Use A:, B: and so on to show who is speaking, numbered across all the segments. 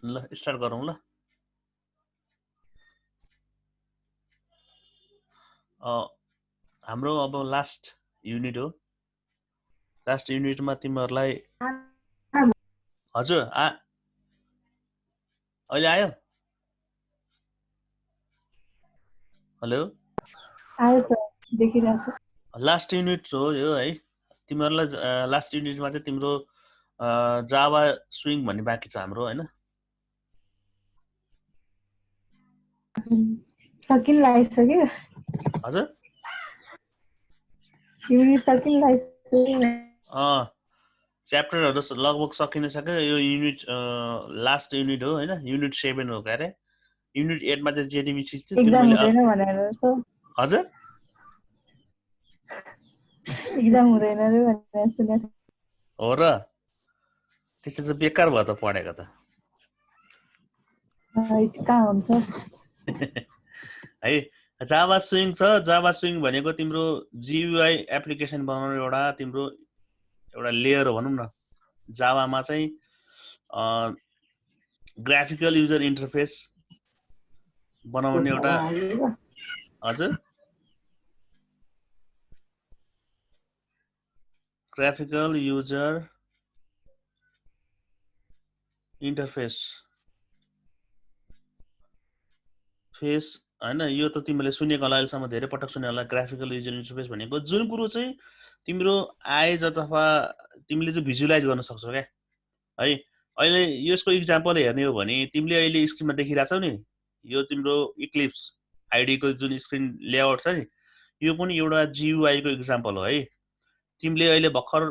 A: ल स्टार्ट गरौँ ल। हाम्रो अब लास्ट युनिट हो। लास्ट युनिटमा तिमीहरूलाई हजुर अहिले आयो? हेलो
B: आयो सर, देखिरहेको छु।
A: लास्ट युनिट हो यो है। तिमीहरूलाई लास्ट युनिटमा चाहिँ तिम्रो जावा स्विङ भन्ने बाँकी छ हाम्रो हैन।
B: सकिन लागिसक्यो,
A: हजुर
B: युनिट सकिन लागिसक्यो।
A: च्याप्टरहरू लगभग सकिनसक्यो। यो युनिट लास्ट युनिट हो हैन। युनिट 7 हो क्यारे। युनिट 8 मा चाहिँ जेडीबीसी थियो त्यो
B: एक्जाम
A: मैले
B: हुँदैन भनेर सर,
A: हजुर
B: एक्जाम हुँदैन रे भनेर सुनेको
A: हो र त्यसले त बेकार भयो त पढेको त
B: थिएँ। कहाँ हुन्छ
A: है। जावा स्विङ छ। जावा स्विङ भनेको तिम्रो जीयूआई एप्लिकेसन बनाउने एउटा लेयर हो भनौँ न। जावामा चाहिँ ग्राफिकल युजर इन्टरफेस बनाउने एउटा हजुर ग्राफिकल युजर इन्टरफेस हैन। यो त तिमीले सुनेको होला, अहिलेसम्म धेरै पटक सुने होला। ग्राफिकल युजर इन्टरफेस भनेको जुन कुरो चाहिँ तिम्रो आइज अथवा तिमीले चाहिँ भिजुअलाइज गर्न सक्छौ क्या है। अहिले यसको इक्जाम्पल हेर्ने हो भने तिमीले अहिले स्क्रिनमा देखिरहेछौ नि, यो तिम्रो इक्लिप्स आइडीको जुन स्क्रिन लेआउट छ नि, यो पनि एउटा जीयूआई को इक्जाम्पल हो है। तिमीले अहिले भर्खर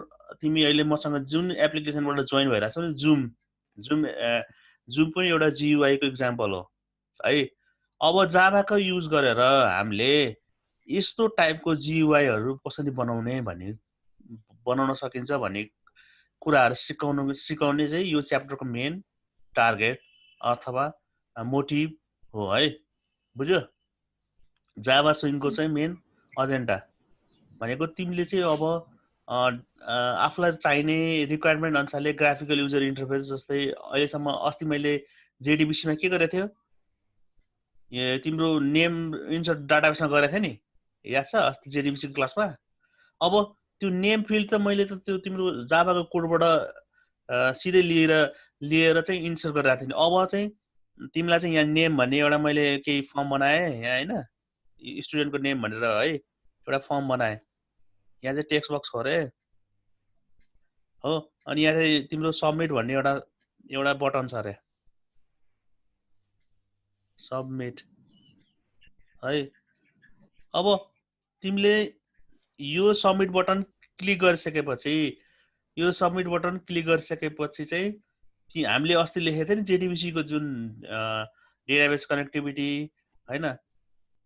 A: तिमी अहिले मसँग जुन एप्लिकेसनबाट जोइन भइरहेछौ नि, जुम पनि एउटा जीयूआई को इक्जाम्पल हो है। अब जावाको युज गरेर हामीले यस्तो टाइपको जीयूआईहरू कसरी बनाउन सकिन्छ भन्ने कुराहरू सिकाउने चाहिँ यो च्याप्टरको मेन टार्गेट अथवा मोटिभ हो है। बुझ्यो? जावा स्विङको चाहिँ मेन एजेन्डा भनेको तिमीले चाहिँ अब आफूलाई चाहिने रिक्वायरमेन्ट अनुसारले ग्राफिकल युजर इन्टरफेस जस्तै अहिलेसम्म अस्ति मैले जेडीबीसीमा के गरेको थियो, तिम्रो नेम इन्सर्ट डाटाबेसमा गरेको थिएँ नि, याद छ अस्ति जेडीबीसी क्लासमा। अब त्यो नेम फिल्ड त मैले त त्यो तिम्रो जावाको कोडबाट सिधै लिएर चाहिँ इन्सर्ट गरिरहेको थिएँ। अब चाहिँ तिमीलाई चाहिँ यहाँ नेम भन्ने एउटा मैले केही फर्म बनाएँ यहाँ हैन, स्टुडेन्टको नेम भनेर है एउटा फर्म बनाएँ। यहाँ चाहिँ टेक्स्ट बक्स गरे हो, अनि यहाँ चाहिँ तिम्रो सबमिट भन्ने एउटा बटन छ अरे, सबमिट है। अब तिमीले यो सबमिट बटन क्लिक गरिसकेपछि चाहिँ हामीले अस्ति लेखेको थियो नि जेडीबीसीको जुन डेटाबेस कनेक्टिभिटी हैन,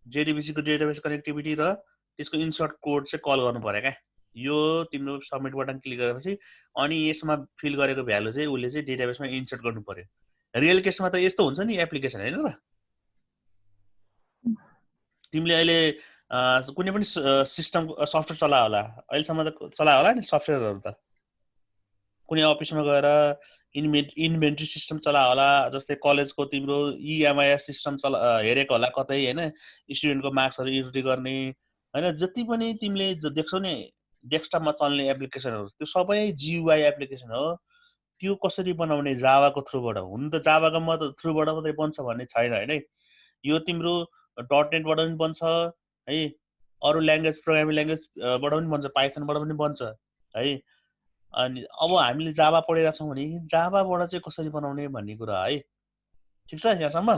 A: जेडीबीसीको डेटाबेस कनेक्टिभिटी र त्यसको इन्सर्ट कोड चाहिँ कल गर्नु पर्यो क्या। यो तिम्रो सबमिट बटन क्लिक गरेपछि अनि यसमा फिल गरेको भ्यालु चाहिँ उसले चाहिँ डेटाबेसमा इन्सर्ट गर्नु पर्यो। रियल केसमा त यस्तो हुन्छ नि एप्लिकेसन हैन र। तिमीले अहिले कुनै पनि सिस्टम सफ्टवेयर चलायो होला, अहिलेसम्म त चलायो होला नि सफ्टवेयरहरू त। कुनै अफिसमा गएर इन्भेन्ट्री सिस्टम चलायो होला, जस्तै कलेजको तिम्रो इएमआइएस सिस्टम हेरेको होला कतै हैन, स्टुडेन्टको मार्क्सहरू इन्ट्री गर्ने हैन। जति पनि तिमीले देख्छौ नि डेस्कटपमा चल्ने एप्लिकेसनहरू, त्यो सबै जीयूआई एप्लिकेसन हो। त्यो कसरी बनाउने? जावाको थ्रुबाट। हुन त जावाको थ्रुबाट मात्रै बन्छ भन्ने छैन हैन। यो तिम्रो .नेटबाट पनि बन्छ है, अरू ल्याङ्ग्वेज प्रोग्रामिङ ल्याङ्ग्वेजबाट पनि बन्छ, पाइथनबाट पनि बन्छ है। अनि अब हामीले जावा पढिरहेको छौँ भने जावाबाट चाहिँ कसरी बनाउने भन्ने कुरा है। ठिक छ यहाँसम्म?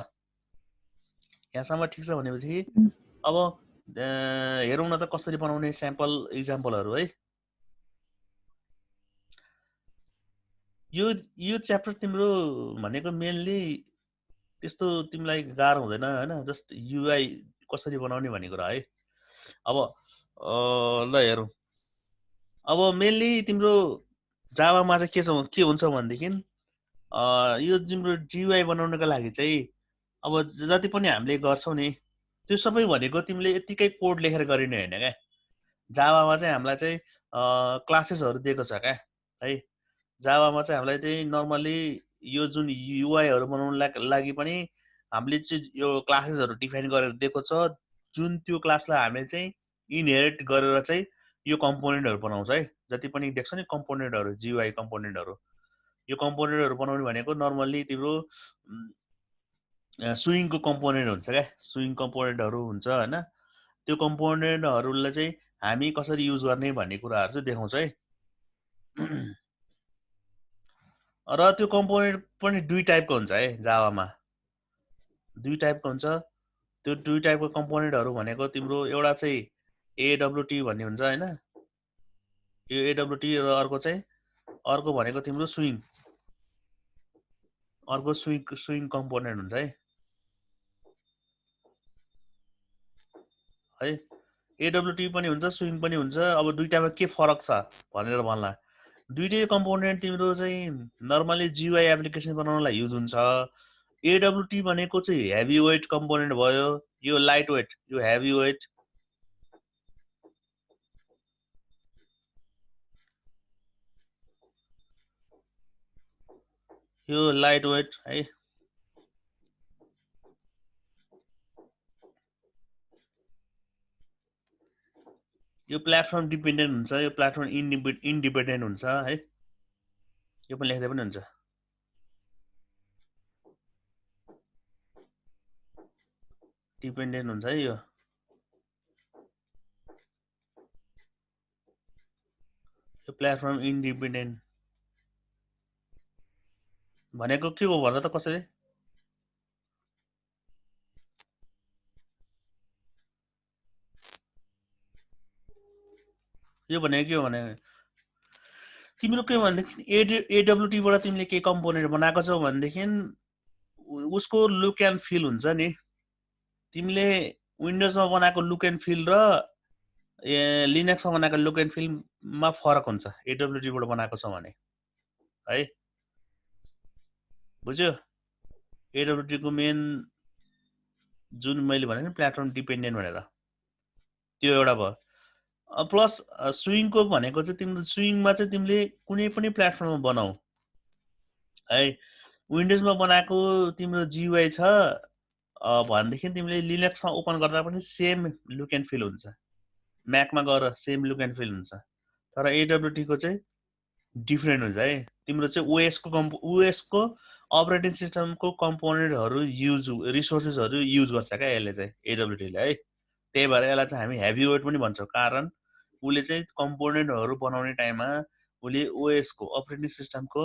A: यहाँसम्म ठिक छ भनेपछि अब हेरौँ न त कसरी बनाउने स्याम्पल इक्जाम्पलहरू है। यो च्याप्टर तिम्रो भनेको मेनली त्यस्तो तिमीलाई गाह्रो हुँदैन हैन, जस्ट युआई कसरी बनाउने भन्ने कुरा है। अब ल हेरौँ। अब मेनली तिम्रो जावामा चाहिँ के हुन्छ भनेदेखि यो तिम्रो जीयुआई बनाउनको लागि चाहिँ अब जति पनि हामीले गर्छौँ नि त्यो सबै भनेको तिमीले यतिकै कोड लेखेर गरिने होइन क्या। जावामा चाहिँ हामीलाई चाहिँ क्लासेसहरू दिएको छ क्या है। जावामा चाहिँ हामीलाई चाहिँ नर्मली यो जुन युआईहरु बनाउनलाई लागि पनि हामीले चाहिँ यो क्लासेसहरु डिफाइन गरेर दिएको छ जुन त्यो क्लासलाई हामीले चाहिँ इनहेरिट गरेर चाहिँ यो कम्पोनेन्टहरु बनाउँछ है जति पनि देख्छ नि कम्पोनेन्टहरु जीयूआई कम्पोनेन्टहरु यो कम्पोनेन्टहरु बनाउने भनेको नर्मली तिम्रो स्विङको कम्पोनेन्ट हुन्छ क्या स्विङ कम्पोनेन्टहरु हुन्छ हैन त्यो कम्पोनेन्टहरुलाई चाहिँ हामी कसरी युज गर्ने भन्ने कुराहरु चाहिँ देखाउँछ है र त्यो कम्पोनेन्ट पनि दुई टाइपको हुन्छ है जावामा दुई टाइपको हुन्छ त्यो दुई टाइपको कम्पोनेन्टहरु भनेको तिम्रो एउटा चाहिँ एडब्ल्युटी भन्ने हुन्छ हैन यो एडब्ल्युटी र अर्को भनेको तिम्रो स्विङ अर्को स्विङ कम्पोनेन्ट हुन्छ है एडब्ल्युटी पनि हुन्छ स्विङ पनि हुन्छ अब दुईटामा के फरक छ भनेर भन्ला दुईटै कम्पोनेन्ट तिम्रो चाहिँ नर्मली जीयूआई एप्लिकेसन बनाउनलाई युज हुन्छ एडब्ल्युटी भनेको चाहिँ हेभी वेट कम्पोनेन्ट भयो यो लाइट वेट यो हेभी वेट यो लाइट वेट है यो प्लेटफर्म डिपेन्डेन्ट हुन्छ यो प्लेटफर्म इन्डिपेन्डेन्ट हुन्छ है यो पनि लेख्दै पनि हुन्छ डिपेन्डेन्ट हुन्छ है यो प्लेटफर्म इन्डिपेन्डेन्ट भनेको के हो भन्दा त कसरी यो भनेको के हो भने तिम्रो के भन्दाखेरि एडब्ल्युटी बाट तिमीले के कम्पोनेन्ट बनाएको छौ भनेदेखि उसको लुक एन्ड फिल हुन्छ नि तिमीले विन्डोजमा बनाएको लुक एन्ड फिल र लिनक्समा बनाएको लुक एन्ड फिलमा फरक हुन्छ एडब्ल्युटी बाट बनाएको छ भने है बुझ्यो एडब्ल्युटी को मेन जुन मैले भने नि प्लेटफर्म डिपेन्डेन्ट भनेर त्यो एउटा भयो प्लस स्विङको भनेको चाहिँ तिम्रो स्विङमा चाहिँ तिमीले कुनै पनि प्लेटफर्ममा बनाऊ है विन्डोजमा बनाएको तिम्रो जीयूआई छ भनेदेखि तिमीले लिनक्समा ओपन गर्दा पनि सेम लुक एन्ड फिल हुन्छ म्याकमा गएर सेम लुक एन्ड फिल हुन्छ तर एडब्ल्युटी को चाहिँ डिफरेन्ट हुन्छ है तिम्रो चाहिँ ओएस को अपरेटिङ सिस्टमको कम्पोनेन्टहरु युज रिसोर्सेसहरु युज गर्छ क्या यसले चाहिँ एडब्ल्युटी ले है त्यही भएर यसलाई चाहिँ हामी हेभी वेट पनि भन्छौं कारण उले चाहिँ कम्पोनेन्टहरु बनाउने टाइममा उले ओएस को अपरेटिङ सिस्टमको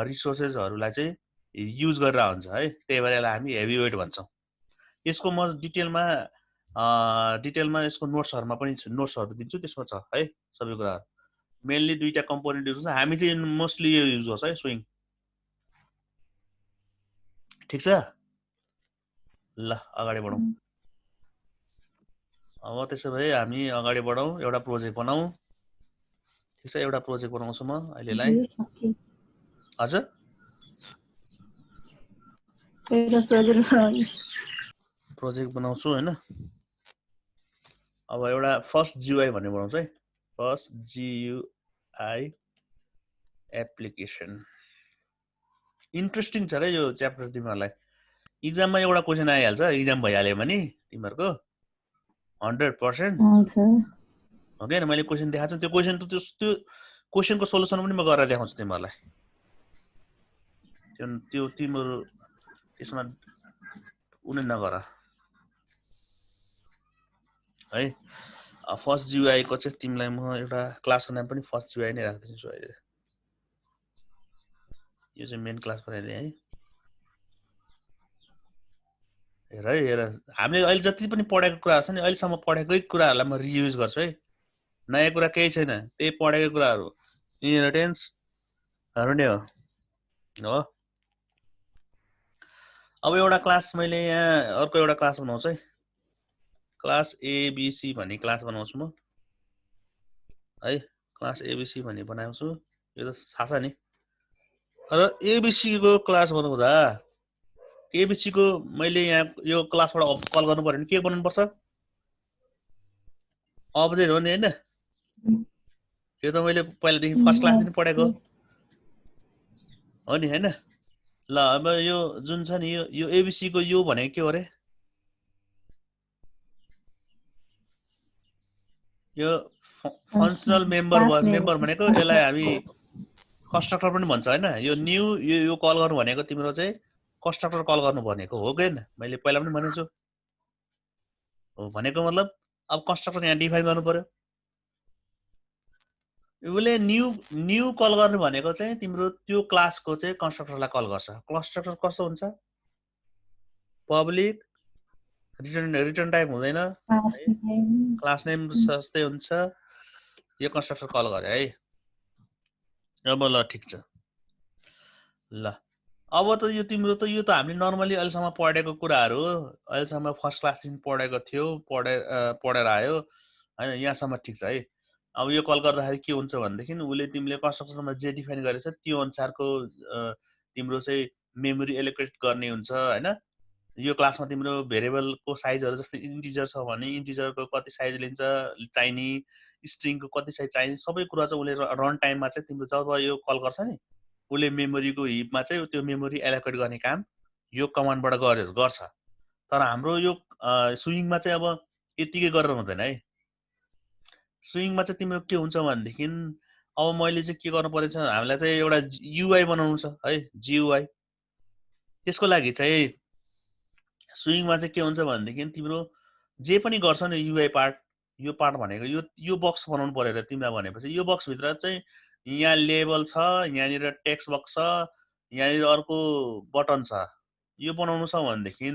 A: रिसोर्सेसहरुलाई चाहिँ युज गरेर हुन्छ है त्यही भएर यसलाई हामी हेभी वेट भन्छौं यसको म डिटेलमा यसको नोट्सहरुमा पनि नोट्सहरु दिन्छु त्यसमा छ है सबै कुरा मेनली दुईटा कम्पोनेन्ट युज हुन्छ हामी चाहिँ मोस्टली यो युज गर्छ है स्विङ ठीक छ ल अगाडि बढौं अब त्यसो भए हामी अगाडि बढौं एउटा प्रोजेक्ट बनाऊ ठीक छ एउटा प्रोजेक्ट बनाउँछु म अहिलेलाई हजुर प्रोजेक्ट बनाउँछु हैन अब एउटा फर्स्ट जीयूआई भन्ने बनाउँछु है फर्स्ट जीयूआई एप्लिकेसन इन्ट्रेस्टिङ छ के यो च्याप्टर तिमीहरुलाई एक्जाममा एउटा क्वेशन आइहाल्छ एक्जाम भइहाल्यो भने तिमीहरुको 100% हो के मैले क्वेशन देखाएको छु त्यो क्वेशनको सोलुसन पनि म गरेर देखाउँछु तिमीहरुलाई त्यो तिम्रो त्यसमा उनी नगर है फर्स्ट जीयूआई को चाहिँ तिमीलाई म एउटा क्लासको नाम पनि फर्स्ट जीयूआई नै राख्दिन्छु अहिले यो चाहिँ मेन क्लास बनाइदिए है हेर हामीले अहिले जति पनि पढेको कुराहरु छ नि अहिलेसम्म पढेकै कुराहरुलाई म रियुज गर्छु है नयाँ कुरा केही छैन त्यही पढेको कुराहरु इनहेरिटेन्सहरु नै हो अब एउटा क्लास मैले यहाँ अर्को एउटा क्लास बनाउँछु है क्लास एबीसी भन्ने क्लास बनाउँछु म है क्लास एबीसी भन्ने बनाउँछु यो त थाहा छ नि र एबीसी को क्लास बनाउँदा एबीसी को मैले यहाँ यो क्लासबाट कल गर्नु पर्यो भने के बनाउनु पर्छ अब्जेक्ट हो नि हैन यो त मैले पहिला देखि फर्स्ट क्लासदेखि पढेको हो नि हैन ल अब यो जुन छ नि यो एबिसी को यो भनेको के हो रे यो फंक्शनल मेम्बर भनेको यसलाई हामी कन्स्ट्रक्टर पनि भन्छ हैन यो न्यू यो कल गर्नु भनेको तिम्रो चाहिँ कन्स्ट्रक्टर कल गर्नु भनेको हो कि हैन मैले पहिला पनि भनेको छु हो भनेको मतलब अब कन्स्ट्रक्टर यहाँ डिफाइन गर्नु पर्यो उसले न्यू कल गर्नु भनेको चाहिँ तिम्रो त्यो क्लासको चाहिँ कन्स्ट्रक्टरलाई कल गर्छ कन्स्ट्रक्टर कस्तो हुन्छ पब्लिक रिटर्न टाइप हुँदैन क्लास नेम जस्तै हुन्छ यो कन्स्ट्रक्टर कल गरे है अब ल ठीक छ ल अब त यो तिम्रो त यो त हामीले नर्मली अहिलेसम्म पढेको कुराहरू हो अहिलेसम्म फर्स्ट क्लासदेखि पढेको थियो पढेर आयो हैन यहाँसम्म ठीक छ है अब यो कल गर्दाखेरि के हुन्छ भनेदेखि उसले तिमीले कन्स्ट्रक्टरमा जे डिफाइन गरेछ त्यो अनुसारको तिम्रो चाहिँ मेमोरी एलोकेट गर्ने हुन्छ हैन यो क्लासमा तिम्रो भेरिएबलको साइजहरु जस्तै इन्टिजर छ भने इन्टिजरको कति साइज लिन्छ चाहिने स्ट्रिङको कति साइज चाहिने सबै कुरा चाहिँ उसले रन टाइममा चाहिँ तिम्रो जब यो कल गर्छ नि उसले मेमोरीको हिपमा चाहिँ त्यो मेमोरी एलोकेट गर्ने काम यो कमान्डबाट गर्छ तर हाम्रो यो स्विङमा चाहिँ अब यतिकै गरेर हुँदैन है स्विङमा चाहिँ तिम्रो के हुन्छ भनेदेखि अब मैले चाहिँ के गर्नु परेछ हामीलाई चाहिँ एउटा युआई बनाउनु छ है जीयुआई त्यसको लागि चाहिँ स्विङमा चाहिँ के हुन्छ भनेदेखि तिम्रो जे पनि गर्छ नि युआई पार्ट यो पार्ट भनेको यो बक्स बनाउनु पर्यो र तिमीलाई भनेपछि यो बक्स भित्र चाहिँ यहाँ लेबल छ यहाँनिर टेक्स्ट बक्स छ यहाँनिर अर्को बटन छ यो बनाउनु छ भनेदेखि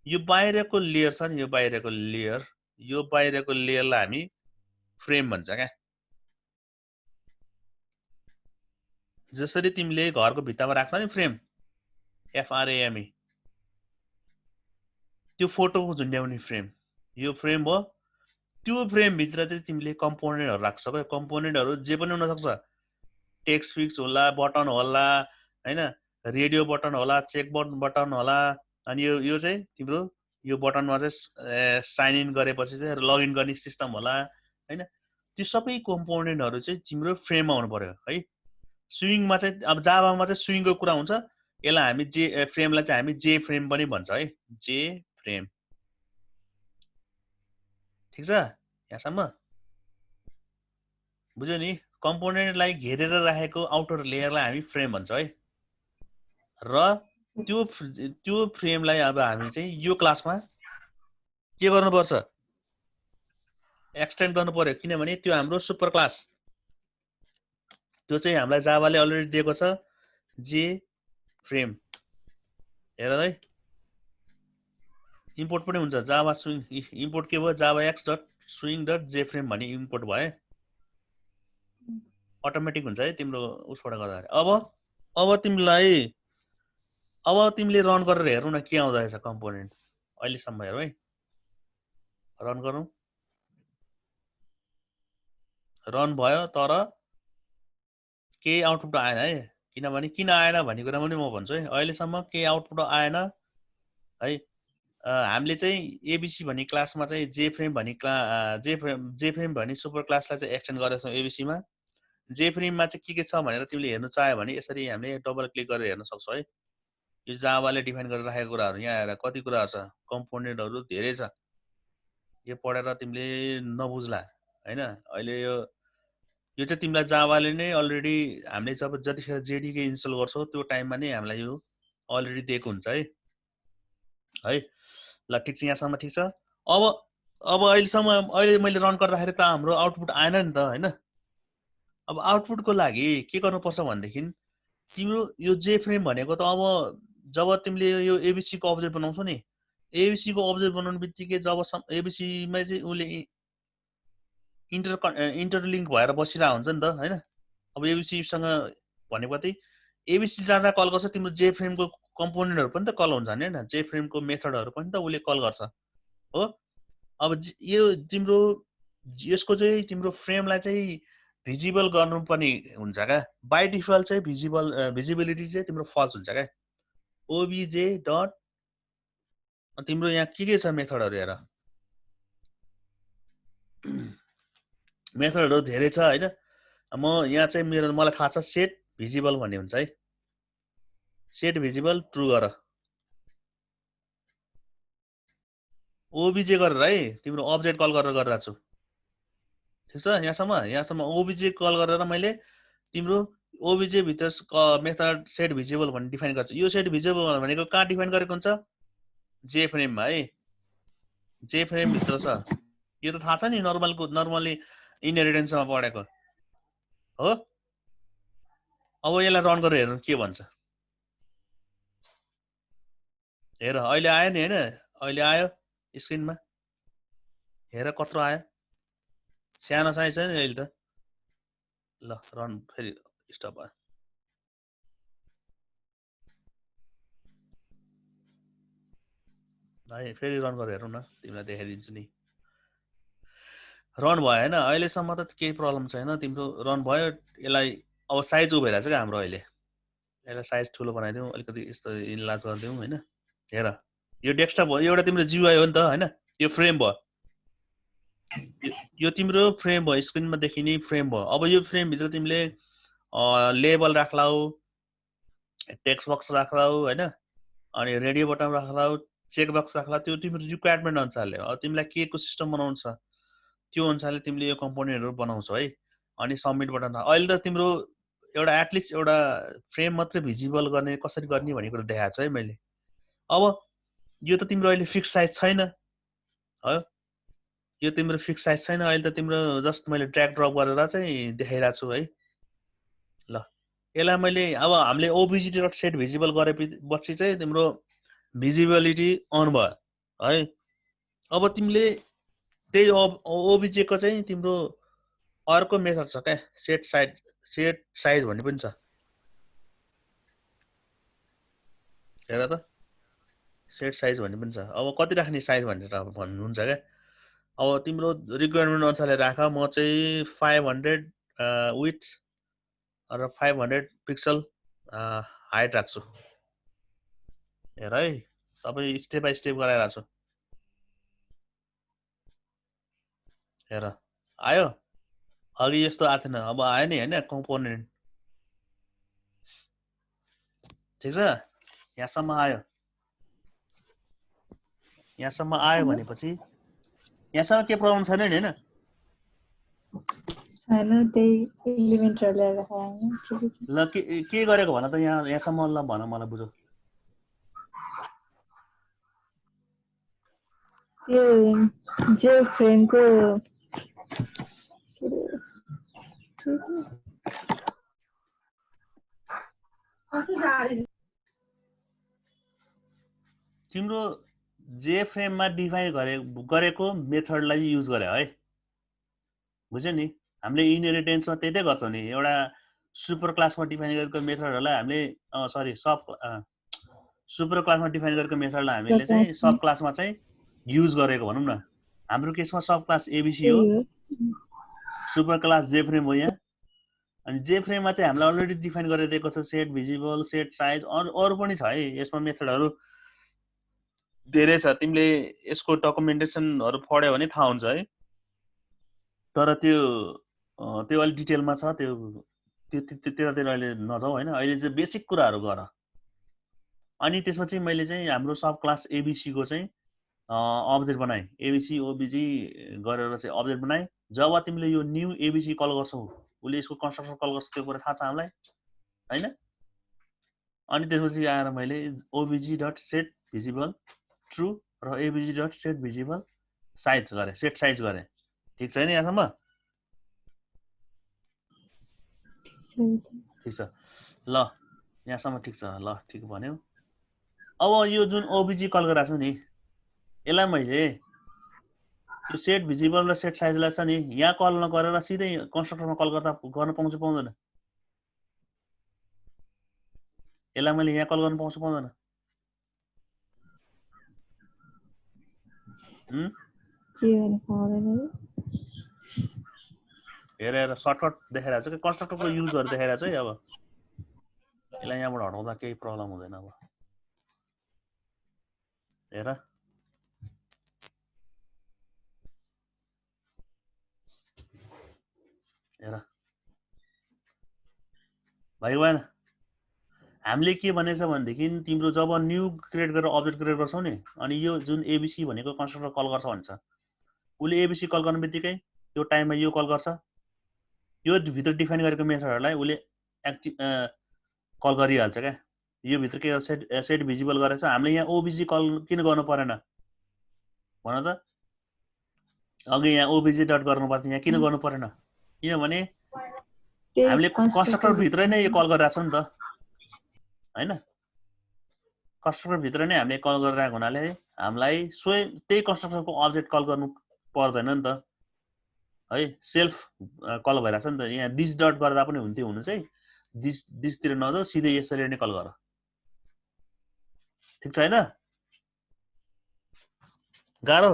A: यो बाहिरको लेयर छ नि यो बाहिरको लेयरलाई हामी फ्रेम भन्छ क्या जसरी तिमीले घरको भित्तामा राख्छ नि फ्रेम एफआरएएमई त्यो फोटोको झुन्ड्याउने फ्रेम यो फ्रेम हो त्यो फ्रेम भित्र चाहिँ तिमीले कम्पोनेन्टहरु राख्छ क्या कम्पोनेन्टहरु जे पनि हुन सक्छ टेक्स्ट फिक्स होला बटन होला हैन रेडियो बटन होला चेक बटन होला अनि यो चाहिँ तिम्रो यो बटनमा चाहिँ साइन इन गरेपछि चाहिँ लगइन गर्ने सिस्टम होला हैन त्यो सबै कम्पोनेन्टहरु चाहिँ तिम्रो फ्रेममा हुनु पर्यो है स्विङमा चाहिँ अब जाभामा चाहिँ स्विङको कुरा हुन्छ यसलाई हामी जे फ्रेमलाई चाहिँ हामी जे फ्रेम पनि भन्छ है जे फ्रेम ठीक छ यहाँसम्म बुझ्यो नि कम्पोनेन्टलाई घेरेर राखेको आउटर लेयरलाई हामी फ्रेम भन्छ है र त्यो फ्रेमलाई अब हामी चाहिँ यो क्लासमा के गर्नुपर्छ एक्सटेन्ड गर्नु पर्यो किनभने त्यो हाम्रो सुपर क्लास त्यो चाहिँ हामीलाई जाभाले अलरेडी दिएको छ जे फ्रेम हेर है इम्पोर्ट पनि हुन्छ जाभा स्विङ इम्पोर्ट के भयो जाभा एक्स डट स्विङ डट जे फ्रेम भन्ने इम्पोर्ट भयो अटोमेटिक हुन्छ है तिम्रो उसबाट गर्दाखेरि अब तिमीले रन गरेर हेरौ न के आउँदै छ कम्पोनेन्ट अहिलेसम्म हेरौ है रन गरौँ रन भयो तर केही आउटपुट आएन है किनभने किन आएन भन्ने कुरा पनि म भन्छु है अहिलेसम्म केही आउटपुट आएन है हामीले चाहिँ एबीसी भन्ने क्लासमा चाहिँ जे फ्रेम भन्ने सुपर क्लासलाई चाहिँ एक्सटेन्ड गरेछौँ एबीसी मा जे फ्रेममा चाहिँ के छ भनेर तिमीले हेर्न चाह्यो भने यसरी हामीले डबल क्लिक गरेर हेर्न सक्छौ है यो जाभाले डिफाइन गरेर राखेको कुराहरु यहाँ हेर कति कुराहरु छ कम्पोनेन्टहरु धेरै छ यो पढेर तिमीले नबुझ्ला हैन अहिले यो चाहिँ तिमीलाई जाभाले नै अलरेडी हामीले जब जतिखेर जेडीके इन्स्टल गर्छौ त्यो टाइममा नै हामीलाई यो अलरेडी दिएको हुन्छ है ल ठीक छ यहाँसम्म ठीक छ अब अहिले मैले रन गर्दाखेरि त हाम्रो आउटपुट आएन नि त हैन अब आउटपुटको लागि के गर्नुपर्छ भनेदेखि तिम्रो यो जे फ्रेम भनेको त अब जब तिमीले यो एबीसी को अब्जेक्ट बनाउँछौ नि एबीसी को अब्जेक्ट बनाउनु बित्तिकै जब एबीसी मा चाहिँ उले इन्टरलिङ्क भएर बसिरहेको हुन्छ नि त हैन अब एबीसी सँग भनेको चाहिँ एबीसी जहाँ कल गर्छ तिम्रो जे फ्रेम को कम्पोनेन्टहरु पनि त कल हुन्छ नि हैन जे फ्रेम को मेथडहरु पनि त उले कल गर्छ हो अब यो तिम्रो यसको चाहिँ तिम्रो फ्रेमलाई चाहिँ भिजिबल गर्नु पनि हुन्छ क्या बाइ डिफल्ट चाहिँ भिजिबिलिटी चाहिँ तिम्रो फल्स हुन्छ क्या ओबीजे डट तिम्रो यहाँ के छ मेथडहरु हेर मेथडहरु धेरै छ हैन म यहाँ चाहिँ मलाई थाहा छ सेट भिजिबल भन्ने हुन्छ है सेट भिजिबल ट्रु गर ओबिजे गरेर है तिम्रो अब्जेक्ट कल गरेर गरिरहेको छु ठीक छ यहाँसम्म ओबिजे कल गरेर मैले तिम्रो ओबिजे भित्र मेथड सेट भिजिबल भन्ने डिफाइन गर्छु यो सेट भिजिबल भनेको कहाँ डिफाइन गरेको हुन्छ जे फ्रेममा है जे फ्रेम भित्र छ यो त थाहा छ नि नर्मली इनहेरिटेन्समा पढेको हो अब यसलाई रन गरेर हेर्नु के भन्छ हेर अहिले आयो नि हैन अहिले आयो स्क्रिनमा हेर कत्रो आयो सानो साइज छ नि अहिले त ल रन फेरि स्टप भयो है फेरि रन गरेर हेरौँ न तिमीलाई देखाइदिन्छु नि रन भयो हैन अहिलेसम्म त केही प्रब्लम छैन तिम्रो रन भयो यसलाई अब साइज उभइरहेछ क्या हाम्रो अहिले यसलाई साइज ठुलो बनाइदिउँ अलिकति यस्तो इन्लार्ज गरिदिउँ हैन हेर यो डेस्कटप हो एउटा तिम्रो जियुआई हो नि त हैन यो फ्रेम भयो यो तिम्रो फ्रेम भयो स्क्रिनमा देखिने फ्रेम भयो अब यो फ्रेम भित्र तिमीले लेबल राख्लाउ टेक्स्ट बक्स राख्लाउ हैन अनि रेडियो बटन राख्लाउ चेक बक्स राख्ला त्यो तिम्रो रिक्वायरमेन्ट अनुसारले अब तिमीलाई के को सिस्टम बनाउनु छ त्यो अनुसारले तिमीले यो कम्पोनेन्टहरु बनाउँछौ है अनि सबमिट बटन अहिले त तिम्रो एउटा एटलिस्ट एउटा फ्रेम मात्र भिजिबल गर्ने कसरी गर्ने भन्ने कुरा देखाएको छु है मैले अब यो त तिम्रो अहिले फिक्स साइज छैन हो यो तिम्रो फिक्स साइज छैन अहिले त तिम्रो जस्ट मैले ड्र्याग ड्रप गरेर चाहिँ देखाइरहेको छु है ल यसलाई मैले अब हामीले obj.set भिजिबल गरेपछि चाहिँ तिम्रो भिजिबिलिटी अन भयो है अब तिमीले त्यही obj को चाहिँ तिम्रो अर्को मेथड छ क्या सेट साइज भन्ने पनि छ हेर त सेट साइज भन्ने पनि छ अब कति राख्ने साइज भनेर भन्नुहुन्छ क्या अब तिम्रो रिक्वायरमेन्ट अनुसारले राख म चाहिँ 500 विड्थ र 500 पिक्सल हाइट राख्छु हेर है सबै स्टेप बाइ स्टेप गराइरहेको छु हेर आयो अघि यस्तो आएको थिएन अब आयो नि हैन कम्पोनेन्ट ठीक छ यहाँसम्म आयो भनेपछि यहाँसम्म के प्रब्लम छैन नि हैन
B: छैन त्यही एलिमेन्टहरु ल्याएर राखेँ ठिकै छ
A: ल के गरेको भन त यहाँसम्म ल भन मलाई बुझौ
B: यो जे फ्रेमको
A: तिम्रो जे फ्रेममा डिफाइन गरेको मेथडलाई युज गरे है बुझ्यौ नि हामीले इनहेरिटेन्समा त्यतै गर्छौं नि एउटा सुपर क्लासमा डिफाइन गरेको मेथडहरुलाई हामीले सरी सुपर क्लासमा डिफाइन गरेको मेथडलाई हामीले चाहिँ सब क्लासमा चाहिँ युज गरेको भनौं न हाम्रो केसमा सब क्लास एबीसी हो सुपर क्लास जे फ्रेम हो यहाँ अनि जे फ्रेममा चाहिँ हामीले अलरेडी डिफाइन गरिदिएको छ सेट भिजिबल सेट साइज अरु पनि छ है यसमा मेथडहरु धेरै छ तिमीले यसको डकुमेन्टेसनहरु पढ्यौ भने थाहा हुन्छ है तर त्यो अलि डिटेलमा छ त्यतातिर अहिले नजाऊ हैन अहिले चाहिँ बेसिक कुराहरु गर अनि त्यसपछि मैले चाहिँ हाम्रो सब क्लास एबीसी को चाहिँ अब्जेक्ट बनाए एबीसी ओबीजी गरेर चाहिँ अब्जेक्ट बनाए जब तिमीले यो न्यू एबीसी कल गर्छौ उले यसको कन्स्ट्रक्टर कल गर्छ त्यो कुरा थाहा छ हामीलाई हैन अनि त्यसपछि आएर मैले obj.set visible true र abg.set visible साइज गरे सेट साइज गरे ठीक छैन यहाँसम्म ठीक छ ल यहाँसम्म ठीक छ ल ठीक भन्यो अब यो जुन obj कल गराछु नि यसलाई मैले यो सेट भिजिबल र सेट साइजलाई छ नि यहाँ कल नगरेर सिधै कन्स्ट्रक्टरमा कल गर्न पाउँछु पाउँदैन यसलाई मैले यहाँ कल गर्न पाउँछु पाउँदैन हेर सर्टकट देखाइरहेको छ कि कन्स्ट्रक्टरको युजहरु देखाइरहेको छ है अब यसलाई यहाँबाट हटाउँदा केही प्रब्लम हुँदैन अब हेर हेर भयो भएन हामीले के भनेछ भनेदेखि तिम्रो जब न्यू क्रिएट गरेर अब्जेक्ट क्रिएट गर्छौ नि अनि यो जुन एबीसी भनेको कन्स्ट्रक्टर कल गर्छ भन्छ उले एबीसी कल गर्ने बित्तिकै यो टाइममा यो कल गर्छ यो भित्र डिफाइन गरेको मेथडहरुलाई उले एक्टिभ कल गरिहाल्छ क्या यो भित्र के सेट भिजिबल गरेछ हामीले यहाँ ओबीजी कल किन गर्नु परेन भन त अघि यहाँ ओबीजी डट गर्नु पर्थ्यो यहाँ किन गर्नु परेन किनभने हामीले कन्स्ट्रक्टर भित्र नै यो कल गरिरहेछौँ नि त हैन कन्स्ट्रक्टर भित्र नै हामीले कल गरिरहेको हुनाले हामीलाई स्वयं त्यही कन्स्ट्रक्टरको अब्जेक्ट कल गर्नु पर्दैन नि त है सेल्फ कल भइरहेछ नि त यहाँ दिस डट गर्दा पनि हुन्थ्यो हुनु चाहिँ दिसतिर नजाऊ सिधै यसरी नै कल गर ठीक छ हैन गाह्रो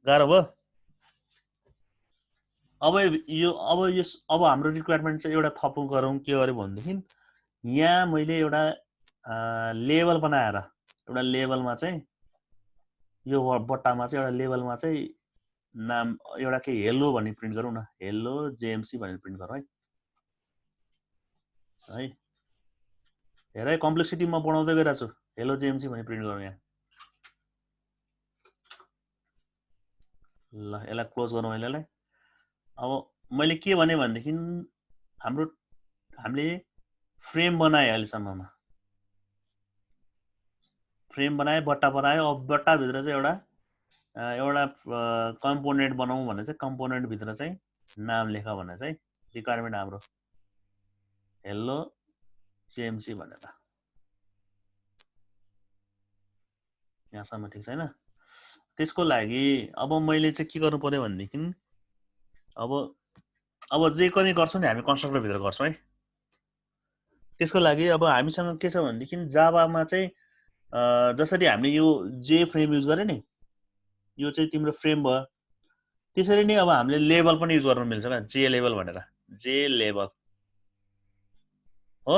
A: गाह्रो भयो अब हाम्रो रिक्वायरमेन्ट चाहिँ एउटा थप गरौँ के गरे भनेदेखि यहाँ मैले एउटा लेभल बनाएर एउटा लेभलमा चाहिँ यो बट्टामा चाहिँ एउटा लेभलमा चाहिँ नाम एउटा के हेलो भन्ने प्रिन्ट गरौँ न हेलो जेएमसी भनेर प्रिन्ट गरौँ है हेर कम्प्लेक्सिटी म बढाउँदै गइरहेको छु हेलो जेएमसी भनेर प्रिन्ट गरौँ यहाँ ल यसलाई क्लोज गरौँ यसलाई अब मैले के भने भनेदेखि हामीले फ्रेम बनाए अहिलेसम्ममा फ्रेम बनाए बट्टा बनायो अब बट्टा भित्र चाहिँ एउटा कम्पोनेन्ट बनाऊ भने चाहिँ कम्पोनेन्ट भित्र चाहिँ नाम लेख भने चाहिँ रिक्वायरमेन्ट हाम्रो हेलो जेएमसी भनेर यहाँसम्म ठीक छैन त्यसको लागि अब मैले चाहिँ के गर्नु पर्यो भनेदेखि अब जे पनि गर्छौँ नि हामी कन्स्ट्रक्टर भित्र गर्छौँ है त्यसको लागि अब हामीसँग के छ भनेदेखि जावामा चाहिँ जसरी हामीले यो जे फ्रेम युज गरे नि यो चाहिँ तिम्रो फ्रेम भयो त्यसरी नै अब हामीले लेभल पनि युज गर्न मिल्छ क्या जे लेभल भनेर जे लेभल हो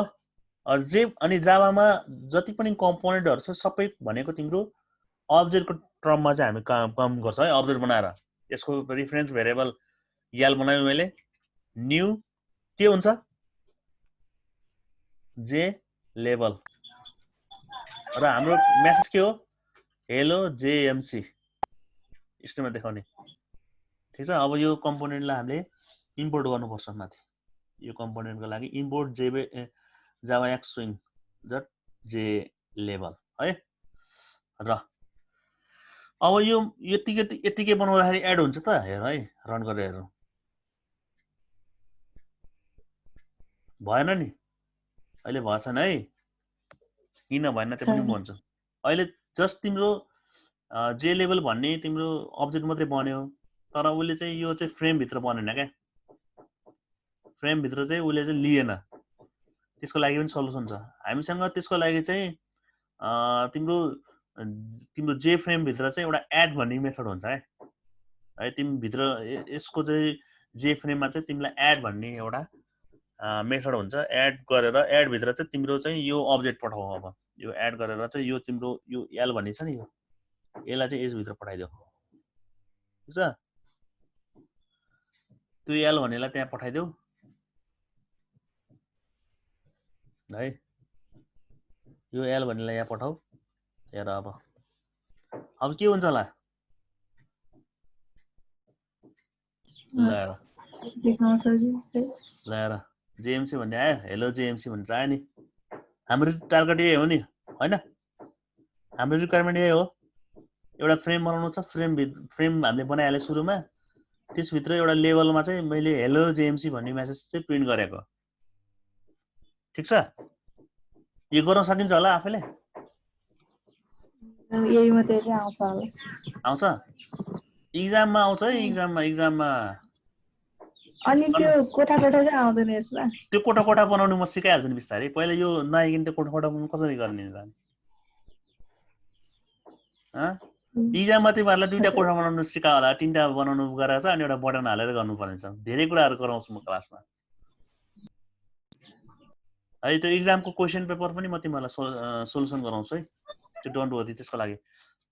A: जे अनि जावामा जति पनि कम्पोनेन्टहरु छ सबै भनेको तिम्रो अब्जेक्टको टर्ममा चाहिँ हामी काम गर्छ है अब्जेक्ट बनाएर यसको रेफरेन्स भेरिएबल यल बनायो मैले न्यू के हुन्छ जे लेभल र हाम्रो मेसेज के हो हेलो जेएमसी स्क्रिनमा देखाउने ठीक छ अब यो कम्पोनेन्टलाई हामीले इम्पोर्ट गर्नुपर्छ माथि यो कम्पोनेन्टको लागि import Java x swing dot जे लेभल है र अब यो यतिकै बनाउँदाखेरि एड हुन्छ त हेर है रन गरेर हेरौँ भएन नि अहिले भएछन् है किन भएन त्यो पनि भन्छु अहिले जस्ट तिम्रो जे लेभल भन्ने तिम्रो अब्जेक्ट मात्रै बन्यो तर उसले चाहिँ यो चाहिँ फ्रेम भित्र बनेन क्या फ्रेम भित्र चाहिँ उसले चाहिँ लिएन त्यसको लागि पनि सल्युसन छ हामीसँग त्यसको लागि चाहिँ तिम्रो जे फ्रेम भित्र चाहिँ एउटा एड भन्ने मेथड हुन्छ है तिमी भित्र यसको चाहिँ जे फ्रेममा चाहिँ तिमीलाई एड भन्ने एउटा मेथड हुन्छ एड गरेर एड भित्र चाहिँ तिम्रो चाहिँ यो अब्जेक्ट पठाऊ अब यो एड गरेर चाहिँ यो तिम्रो यो एल भन्ने छ नि यो यसलाई चाहिँ यस भित्र पठाइदेऊ ठीक छ त्यो एल भन्नेलाई त्यहाँ पठाइदेऊ है यो एल भन्नेलाई यहाँ पठाऊ हेर अब के हुन्छ होला ल जेएमसी भन्ने आयो हेलो जेएमसी भनेर आयो नि हाम्रो टार्गेट यही हो नि हैन हाम्रो रिक्वायरमेन्ट यही हो एउटा फ्रेम बनाउनु छ फ्रेम हामीले बनाइहाले सुरुमा त्यसभित्र एउटा लेभलमा चाहिँ मैले हेलो जेएमसी भन्ने मेसेज चाहिँ प्रिन्ट गरेको ठीक छ यो गर्न सकिन्छ होला आफैले
B: यही मात्रै आउँछ होला
A: आउँछ इक्जाममा आउँछ है इक्जाममा
B: अनि त्यो कोठा चाहिँ आउँदैन यसमा
A: त्यो कोठा बनाउनु म सिकाइहाल्छु नि बिस्तारै पहिला यो नआइकन त्यो कोठा कसरी गर्ने इक्जाममा तिमीहरूलाई दुईटा कोठा बनाउनु सिका होला तीनटा बनाउनु गरेर अनि एउटा बटन हालेर गर्नुपर्ने छ धेरै कुराहरू गराउँछु म क्लासमा है त्यो इक्जामको क्वेसन पेपर पनि म तिमीहरूलाई सोल्युसन गराउँछु है त्यो डोन्ट वरी त्यसको लागि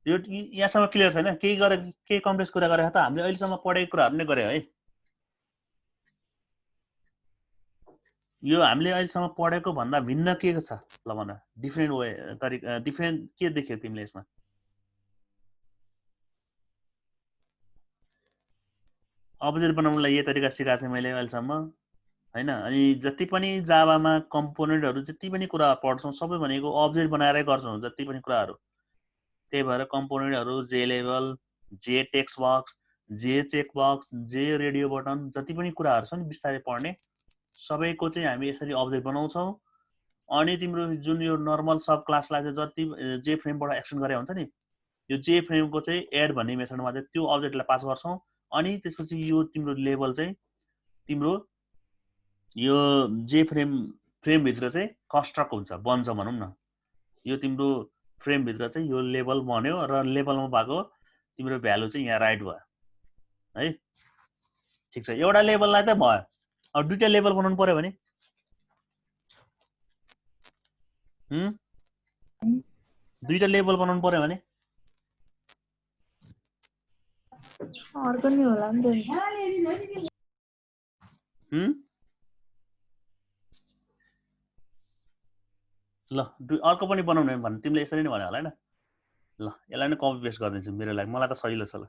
A: यो यहाँसम्म क्लियर छैन केही कम्प्लेक्स कुरा गरे त हामीले अहिलेसम्म पढेको कुराहरू नै गरे है यो हामीले अहिलेसम्म पढेको भन्दा भिन्न के छ ल भन डिफरेन्ट वे तरिका डिफरेन्ट के देख्यौ तिमीले यसमा अब्जेक्ट बनाउनलाई यही तरिका सिकाएको थिएँ मैले अहिलेसम्म हैन अनि जति पनि जावामा कम्पोनेन्टहरू जति पनि कुरा पढ्छौँ सबै भनेको अब्जेक्ट बनाएरै गर्छौँ जति पनि कुराहरू त्यही भएर कम्पोनेन्टहरू जे लेभल जे टेक्स्ट बक्स जे चेक बक्स जे रेडियो बटन जति पनि कुराहरू छन् बिस्तारै पढ्ने सबैको चाहिँ हामी यसरी अब्जेक्ट बनाउँछौँ अनि तिम्रो जुन यो नर्मल सब क्लासलाई चाहिँ जति जे फ्रेमबाट एक्सन गरे हुन्छ नि यो जे फ्रेमको चाहिँ एड भन्ने मेथडमा चाहिँ त्यो अब्जेक्टलाई पास गर्छौँ अनि त्यसपछि यो तिम्रो लेभल चाहिँ तिम्रो यो जे फ्रेमभित्र चाहिँ कन्स्ट्रक्ट हुन्छ बन्छ भनौँ न यो तिम्रो फ्रेमभित्र चाहिँ यो लेभल बन्यो र लेभलमा भएको तिम्रो भ्यालु चाहिँ यहाँ राइट भयो है ठिक छ एउटा लेभललाई त भयो अब दुईटा लेभल बनाउनु पर्यो भने दुईटा लेभल बनाउनु पर्यो भने
B: अर्को नि होला नि त
A: ल अर्को पनि बनाउने भने तिमीले यसरी नै भन्यो होला हैन ल यसलाई नै कपी पेस्ट गरिदिन्छु मेरो लागि मलाई त सजिलो छ ल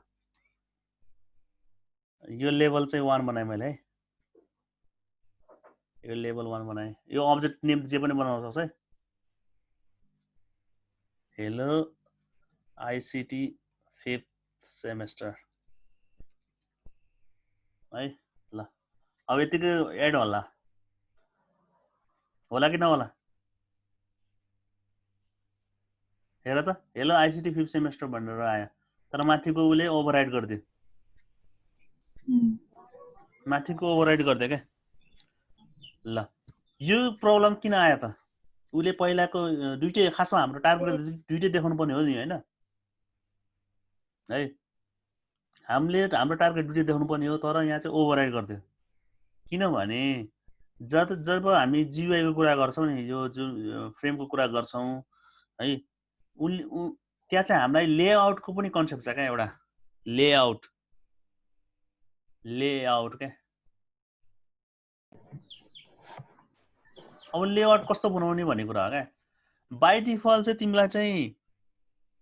A: यो लेभल चाहिँ 1 बनाएँ मैले है यो लेभल 1 बनाएँ यो अब्जेक्ट नेम जे पनि बनाउन सक्छ है हेलो आईसीटी 5th सेमेस्टर है ल अब यतिकै एड होला कि नहोला हेर त हेलो आईसीटी 5th सेमेस्टर भनेर आयो तर माथिको उले ओभरराइड गरिदियो माथिको ओभरराइड गरिदियो क्या ल यो प्रब्लम किन आयो त उले पहिलाको दुईटै खासमा हाम्रो टार्गेट दुईटै देखाउनु पर्ने हो नि हैन है हामीले हाम्रो टार्गेट दुईटै देखाउनु पर्ने हो तर यहाँ चाहिँ ओभरराइड गरिदियो किनभने जब हामी जीयूआई को कुरा गर्छौं नि यो जुन फ्रेमको कुरा गर्छौं है त्यहाँ चाहिँ हामीलाई लेआउटको पनि कन्सेप्ट छ क्या एउटा लेआउट क्या अब लेआउट कस्तो बनाउने भन्ने कुरा हो क्या बाइ डिफल्ट चाहिँ तिमीलाई चाहिँ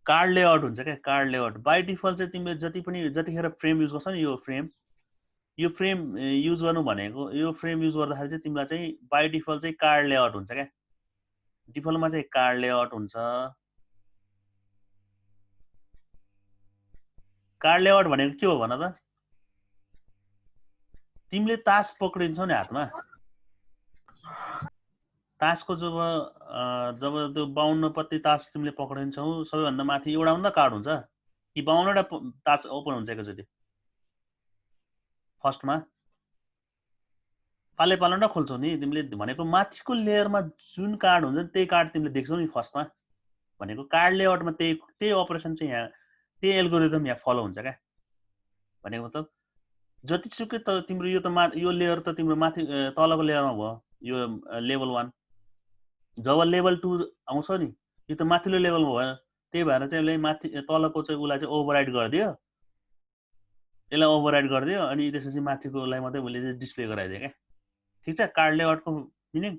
A: कार्ड लेआउट हुन्छ क्या कार्ड लेआउट बाइ डिफल्ट चाहिँ तिमीले जतिखेर फ्रेम युज गर्छ नि यो फ्रेम युज गर्नु भनेको यो फ्रेम युज गर्दाखेरि चाहिँ तिमीलाई चाहिँ बाइ डिफल्ट चाहिँ कार्ड लेआउट हुन्छ क्या डिफल्टमा चाहिँ कार्ड लेआउट हुन्छ कार्ड लेआउट भनेको के हो भन त तिमीले तास पक्रिन्छौ नि हातमा तासको जब त्यो 52 पत्ती तास तिमीले पक्रिन्छौ सबैभन्दा माथि एउटा हुँदा कार्ड हुन्छ कि 52 वटा तास ओपन हुन्छ एकैचोटि फर्स्टमा पाले पालोटा खोल्छौ नि तिमीले भनेको माथिको लेयरमा जुन कार्ड हुन्छ त्यही कार्ड तिमीले देख्छौ नि फर्स्टमा भनेको कार्ड लेआउटमा त्यही अपरेसन चाहिँ यहाँ त्यही एल्गोरिदम यहाँ फलो हुन्छ क्या भनेको मतलब जतिसुकै त तिम्रो यो लेयर त तिम्रो माथि तलको लेयरमा भयो यो लेभल 1 जब लेभल 2 आउँछ नि यो त माथिल्लो लेभलमा भयो त्यही भएर चाहिँ यसले माथि तलको चाहिँ उलाई चाहिँ ओभरराइड गरिदियो यसलाई ओभरराइड गरिदियो अनि त्यसपछि माथिकोलाई मात्रै उले चाहिँ डिस्प्ले गराइदियो क्या ठीक छ कार्ड लेआउटको मिनिङ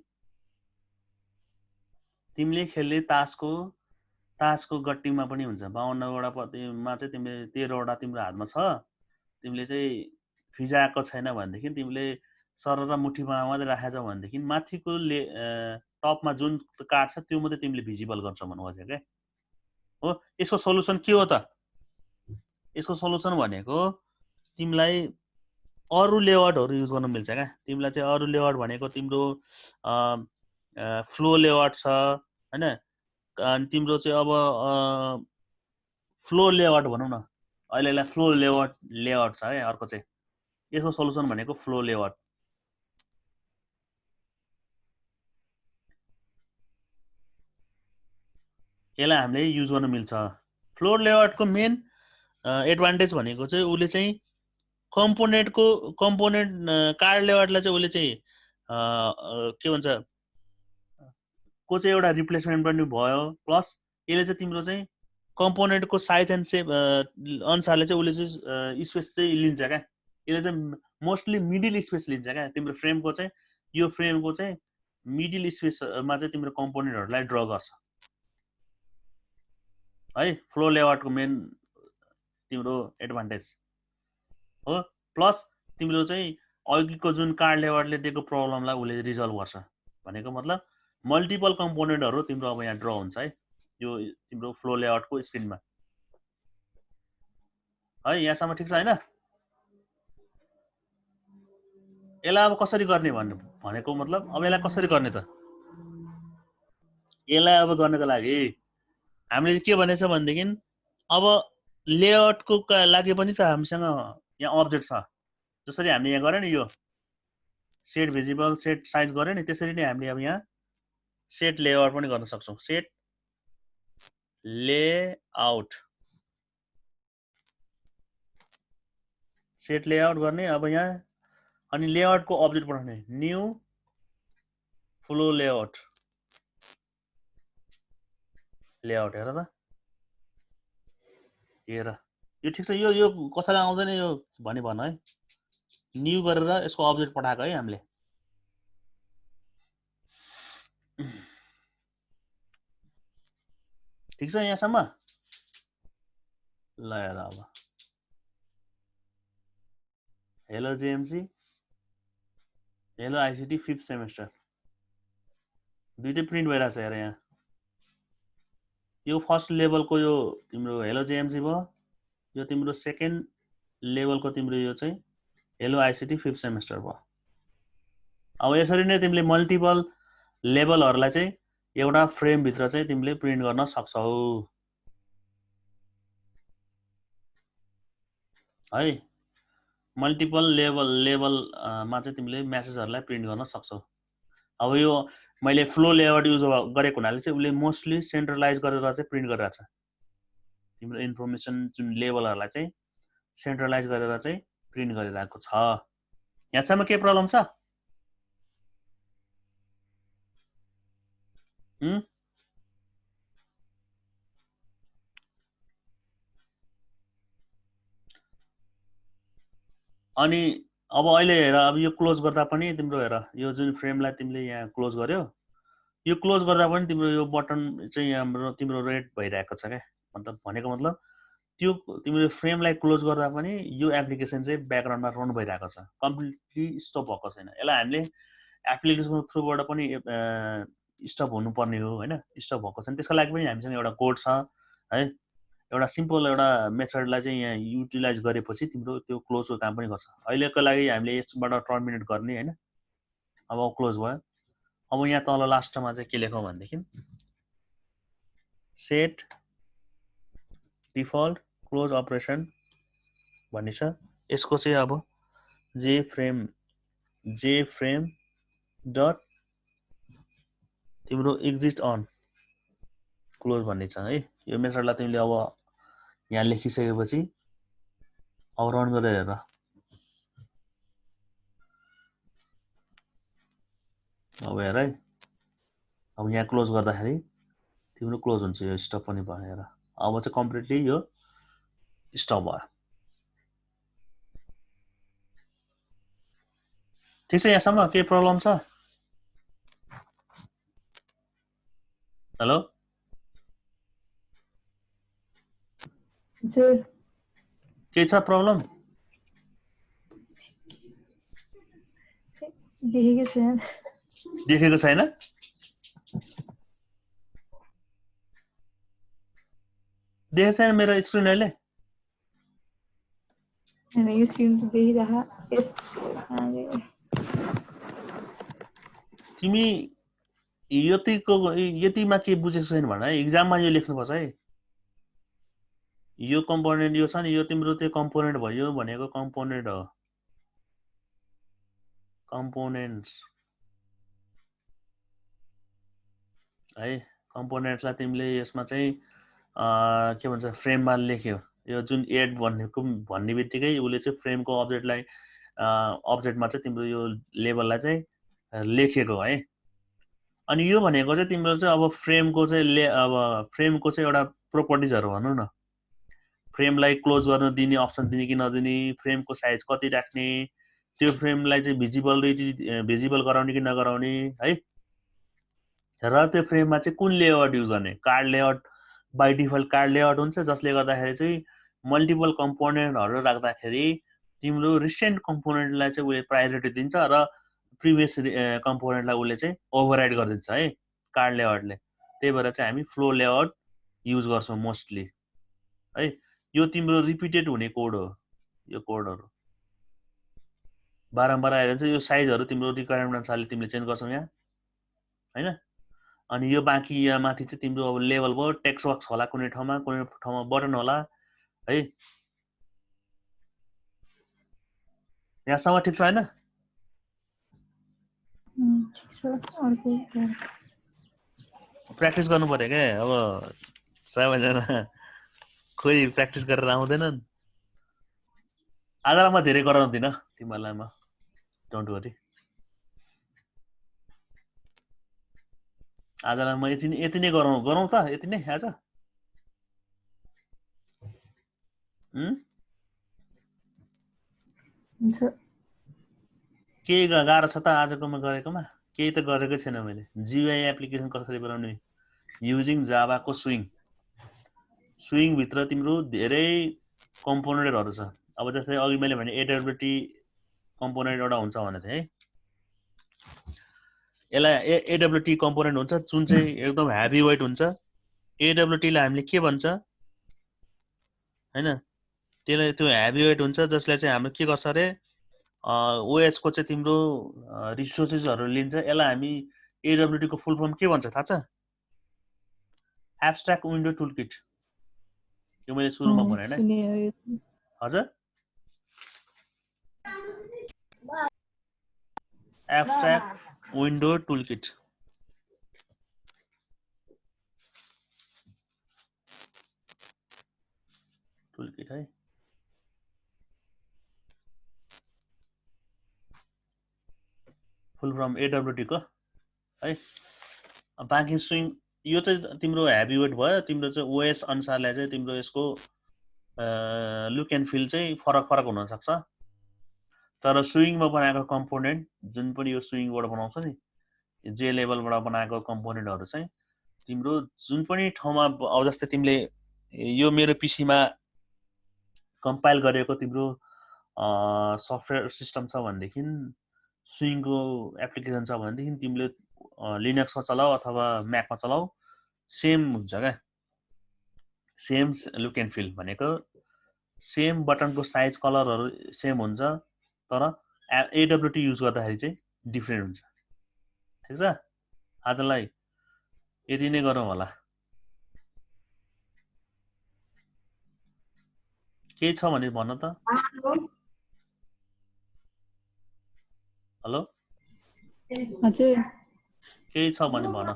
A: तिमीले खेल्ने तासको गट्टीमा पनि हुन्छ 52 वटा पत्तीमा चाहिँ तिमीले 13 वटा तिम्रो हातमा छ तिमीले चाहिँ फिजाएको छैन भनेदेखि तिमीले सरर मुठीमा मात्रै राखेछौ भनेदेखि माथिको टपमा जुन कार्ड छ त्यो मात्रै तिमीले भिजिबल गर्छौ भन्नु क्या हो यसको सल्युसन के हो त यसको सल्युसन भनेको तिमीलाई अरु लेआउटहरु युज गर्न मिल्छ क्या तिमीलाई चाहिँ अरु लेआउट भनेको तिम्रो फ्लो लेआउट छ हैन अनि तिम्रो चाहिँ अब फ्लो लेआउट भनौं न अहिलेलाई फ्लो लेआउट छ है अर्को चाहिँ यसको सल्युसन भनेको फ्लो लेआउट यसलाई हामीले युज गर्न मिल्छ फ्लो लेआउटको मेन एडभान्टेज भनेको चाहिँ उले चाहिँ कम्पोनेन्ट कार्ड लेआउटलाई चाहिँ उले चाहिँ के भन्छ को चाहिँ एउटा रिप्लेसमेन्ट पनि भयो प्लस यसले चाहिँ तिम्रो चाहिँ कम्पोनेन्टको साइज एन्ड सेप अनुसारले चाहिँ उले चाहिँ स्पेस चाहिँ लिन्छ क्या यसले चाहिँ मोस्टली मिडल स्पेस लिन्छ क्या तिम्रो फ्रेमको चाहिँ यो फ्रेमको चाहिँ मिडल स्पेसमा चाहिँ तिम्रो कम्पोनेन्टहरूलाई ड्र गर्छ है। फ्लो लेआउटको मेन तिम्रो एडभान्टेज हो। प्लस तिम्रो चाहिँ अघिको जुन कार्ड लेआउटले दिएको प्रब्लमलाई उसले रिजल्भ गर्छ भनेको मतलब मल्टिपल कम्पोनेन्टहरू तिम्रो अब यहाँ ड्र हुन्छ है यो तिम्रो फ्लो लेआउटको स्क्रिनमा है। यहाँसम्म ठिक छ हैन? यसलाई अब कसरी गर्ने भनेको मतलब अब यसलाई कसरी गर्ने त? यसलाई अब गर्नको लागि हामीले के भनेछ भनेदेखि अब लेआउटको लागि पनि त हामीसँग यहाँ अब्जेक्ट छ। जसरी हामीले यहाँ गरे नि यो सेट भिजिबल सेट साइज गरे नि त्यसरी नै हामीले अब यहाँ सेट लेआउट पनि गर्न सक्छौं। सेट लेआउट सेट लेआउट गर्ने अब यहाँ अनि लेआउटको अब्जेक्ट बनाउने न्यू फ्लो लेआउट लेआउट हेर त हेर यो ठिक छ। यो कसैलाई आउँदैन यो भनि भन है। न्यू गरेर यसको अब्जेक्ट पठाएको है हामीले। ठिक छ यहाँसम्म? ल हेर अब hello JMC hello ICT 5th semester दुईटै प्रिन्ट भइरहेछ हेर यहाँ। यो फर्स्ट लेभलको यो तिम्रो हेलो जेएमसी भयो। यो तिम्रो सेकेन्ड लेभलको तिम्रो यो चाहिँ हेलो आइसिटी 5th सेमेस्टर भयो। अब यसरी नै तिमीले मल्टिपल लेभलहरूलाई चाहिँ एउटा फ्रेम भित्र चाहिँ तिमीले प्रिन्ट गर्न सक्छौ है। मल्टिपल लेभलमा चाहिँ तिमीले मेसेजहरूलाई प्रिन्ट गर्न सक्छौ। अब यो मैले फ्लो लेआउट युज गरेको हुनाले चाहिँ उसले मोस्टली सेन्ट्रलाइज गरेर चाहिँ प्रिन्ट गरिरहेछ। तिम्रो इन्फर्मेसन जुन लेभलहरूलाई चाहिँ सेन्ट्रलाइज गरेर चाहिँ प्रिन्ट गरिरहेको छ। यहाँसम्म के प्रब्लम छ? अनि अब अहिले हेर अब यो क्लोज गर्दा पनि तिम्रो हेर यो जुन फ्रेमलाई तिमीले यहाँ क्लोज गर्यो यो क्लोज गर्दा पनि तिम्रो यो बटन चाहिँ यहाँ तिम्रो रेड भइरहेको छ क्या। मतलब भनेको मतलब त्यो तिम्रो फ्रेमलाई क्लोज गर्दा पनि यो एप्लिकेसन चाहिँ ब्याकग्राउन्डमा रन भइरहेको छ। कम्प्लिटली स्टप भएको छैन। यसलाई हामीले एप्लिकेसनको थ्रुबाट पनि स्टप हुनुपर्ने हो हैन। स्टप भएको छैन त्यसको लागि पनि हामीसँग एउटा कोड छ है। एउटा सिम्पल एउटा मेथडलाई चाहिँ यहाँ युटिलाइज गरेपछि तिम्रो त्यो क्लोजको काम पनि गर्छ। अहिलेको लागि हामीले यसबाट टर्मिनेट गर्ने हैन। अब क्लोज भयो। अब यहाँ तल लास्टमा चाहिँ के लेखौँ भनेदेखि सेट डिफल्ट क्लोज अपरेसन भन्ने छ। यसको चाहिँ अब जे फ्रेम डट तिम्रो एक्जिट अन क्लोज भन्ने छ है। यो मेथडलाई तिमीले अब यहाँ लेखिसकेपछि अब रन गरेर हेर। अब हेर है अब यहाँ क्लोज गर्दाखेरि तिम्रो क्लोज हुन्छ। यो स्टप पनि भयो हेर। अब चाहिँ कम्प्लिटली यो स्टप भयो। ठिक छ यहाँसम्म के प्रब्लम छ? हेलो
B: सर
A: के छ प्रब्लम?
B: देखेको छैन।
A: देखेको छैन? देखेको छैन मेरो स्क्रिन अहिले?
B: यो स्क्रिन त देखिरहा। यस
A: तिमी यतिमा के बुझेको छैन भन है। एक्जाममा यो लेख्नुपर्छ है। यो कम्पोनेन्ट यो छ नि यो तिम्रो त्यो कम्पोनेन्ट भयो भनेको कम्पोनेन्ट हो। कम्पोनेन्ट्स है। कम्पोनेन्ट्सलाई तिमीले यसमा चाहिँ के भन्छ फ्रेममा लेख्यो। यो जुन एड भन्ने बित्तिकै उसले चाहिँ फ्रेमको अब्जेक्टमा चाहिँ तिम्रो यो लेभललाई चाहिँ लेखेको है। अनि यो भनेको चाहिँ तिम्रो चाहिँ अब फ्रेमको चाहिँ एउटा प्रोपर्टिजहरू भनौँ न। फ्रेमलाई क्लोज गर्न दिने अप्सन दिने कि नदिने, फ्रेमको साइज कति राख्ने, त्यो फ्रेमलाई चाहिँ भिजिबल गराउने कि नगराउने है, र त्यो फ्रेममा चाहिँ कुन लेआउट युज गर्ने। Card layout by default card layout हुन्छ, जसले गर्दाखेरि चाहिँ मल्टिपल कम्पोनेन्टहरू राख्दाखेरि तिम्रो रिसेन्ट कम्पोनेन्टलाई चाहिँ उसले प्रायोरिटी दिन्छ र प्रिभियस कम्पोनेन्टलाई उसले चाहिँ ओभरराइड गरिदिन्छ है कार्ड लेआउटले। त्यही भएर चाहिँ हामी फ्लो लेआउट युज गर्छौँ मोस्टली है। यो तिम्रो रिपिटेड हुने कोड हो, यो कोडहरू बारम्बार आएर चाहिँ यो साइजहरू तिम्रो रिक्वायरमेन्ट अनुसारले तिमीले चेन्ज गर्छौ यहाँ हैन। अनि यो बाँकी यहाँ माथि चाहिँ तिम्रो अब लेभल भयो, टेक्स्ट बक्स होला कुनै ठाउँमा बटन होला है। यहाँसम्म ठिक छ हैन? प्र्याक्टिस गर्नु पर्यो क्या। अब सबैजना खोइ प्र्याक्टिस गरेर आउँदैनन्। आजलाई म धेरै गराउँदिनँ तिमीहरूलाई, म डोन्ट वरी। आजलाई म यति नै गरौँ त, यति नै आज। केही गाह्रो छ त आजकोमा गरेकोमा? केही त गरेकै छैन मैले। जीयूआई एप्लिकेसन कसरी बनाउने युजिङ जाभाको स्विङ भित्र तिम्रो धेरै कम्पोनेन्टहरू छ। अब जस्तै अघि मैले भने एडब्ल्युटी कम्पोनेन्ट एउटा हुन्छ भने है, यसलाई एडब्ल्युटी कम्पोनेन्ट हुन्छ जुन चाहिँ एकदम हेभी वेट हुन्छ। एडब्ल्युटीलाई हामीले के भन्छ हैन, त्यसलाई त्यो हेभी वेट हुन्छ जसले चाहिँ हाम्रो के गर्छ अरे ओएस को चाहिँ तिम्रो रिसोर्सेसहरू लिन्छ। यसलाई हामी एडब्ल्युटी को फुल फर्म के भन्छ थाहा छ? Abstract window toolkit. यो मैले सुरुमा भने हैन। हजुर, एब्स्ट्र्याक्ट विन्डो टुलकिट। है, फुल फर्म एडब्ल्युटी को है। बाँकी स्विङ यो चाहिँ तिम्रो हेभी वेट भयो। तिम्रो चाहिँ ओएस अनुसारले चाहिँ तिम्रो यसको लुक एन्ड फिल चाहिँ फरक हुन सक्छ। तर स्विङमा बनाएको कम्पोनेन्ट जुन पनि यो स्विङबाट बनाउँछ नि, जे लेभलबाट बनाएको कम्पोनेन्टहरू चाहिँ तिम्रो जुन पनि ठाउँमा, अब जस्तै तिमीले यो मेरो पीसीमा कम्पाइल गरेको तिम्रो सफ्टवेयर सिस्टम छ भनेदेखि, स्विङको एप्लिकेसन छ भनेदेखि तिमीले लिनक्समा चलाऊ अथवा म्याकमा चलाऊ, सेम हुन्छ क्या। सेम लुक एन्ड फिल भनेको सेम बटनको साइज कलरहरू सेम हुन्छ, तर एडब्ल्युटी युज गर्दाखेरि चाहिँ डिफ्रेन्ट हुन्छ। ठिक छ, आजलाई यति नै गरौँ होला। केही छ भने भन त। हेलो,
B: हजुर,
A: केही छ भने भन।